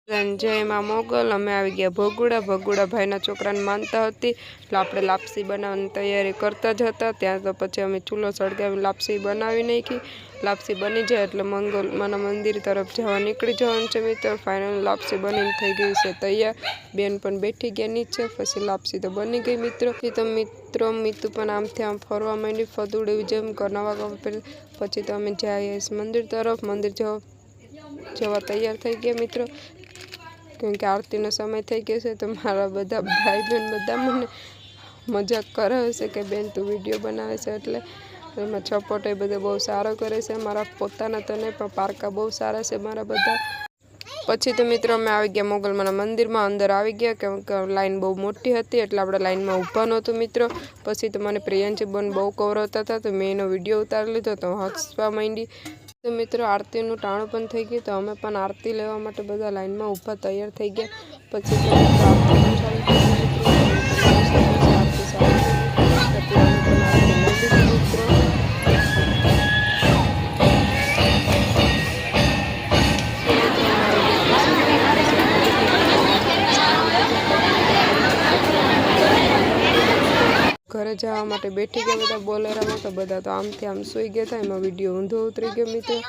जय मां मोगल अमे आई गया भगुड़ा भगुड़ा भाईना छोकराने मानता हती એટલે આપણે લાપસી બનાવવાની તૈયારી કરતા જ હતા। ત્યાં તો પછી અમે ચૂલો સળગાવી લાપસી બનાવી નાખી। લાપસી બની જાય એટલે મંગલમાના મંદિર તરફ જવા નીકળી જવાનું છે મિત્રો। ફાઇનલ લાપસી બનીને થઈ ગઈ છે તૈયાર। બેન પણ બેઠી ગયા નીચે। પછી લાપસી તો બની ગઈ મિત્રો। તો મિત્રો મીતુ પણ આમથી આમ ફરવા માંડી ફદુડી જેમ નવા કપડાં પછી તો અમે જઈએ મંદિર તરફ। મંદિર જવા तैयार થઈ ગયા મિત્રો। क्योंकि आरती नो समय थी गयो है तो मारा बधा भाई बहन बधा मने मजाक करे है कि बेन तू वीडियो बनावे छे एटले एमां सपोर्ट बधो बहुत सारो करे छे। मारा पोताना तो नहीं पण पारका बहुत सारा छे मारा बधा। पछी तो मित्रों अमे आवी गया मोगलमाना मंदिर में अंदर आवी गया क्योंकि लाइन बहुत मोटी हती एटले आपणे लाइन में ऊभा नहोतुं मित्रों। पछी तो मने प्रियांशी बेन बहु कवरावता था तो मैं एनो विडियो उतारी लीधो तो हसवा मांडी। तो मित्रों आरती नु टाणुं पण थई गयुं तो अमे पण आरती लेवा माटे बधा लाइन में ऊभा तैयार थई गया। पछी तो आरती पण चालू थई गई मित्रों। आरती चालू थई गई पण आरती मंडी मित्रों। घरे जवा माटे बैठी गया बधा बोलेरा में तो बधा तो आमथी आम सूई गया था। एमां विडियो ऊंधो उतरी गयो मित्रों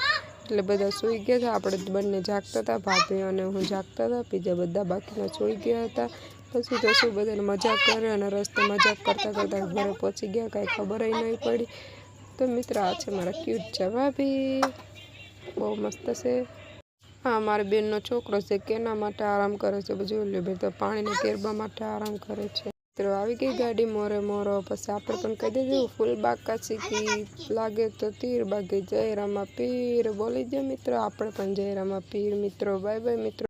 એટલે બધા સૂઈ ગયા હતા। આપણે બંને જાગતા હતા ભાભી અને હું જાગતા હતા। બીજા બધા બાકીના સૂઈ ગયા હતા। પછી તો શું બધાને મજાક કરે અને રસ્તે મજાક કરતા કરતા ઘરે પહોંચી ગયા કાંઈ ખબર ય નહીં પડી। તો મિત્ર આ છે મારા ક્यूट છે ભાભી બહુ મસ્ત છે। हाँ मारी बेनનો છોકરો છે કેના માટે આરામ કરે છે જોઈ લે ભાઈ તો પાણીના કેરબા માટે આરામ કરે છે। मित्रों આવી गई गाड़ी मोरे मोरो पछी आपणे पण कही दीधुं फूल बाका सीखी लागे तो तीर बागे जय रामा पीर बोली दो मित्रों। आपणे पण जय रामा पीर मित्रों। बाय बाय मित्रों।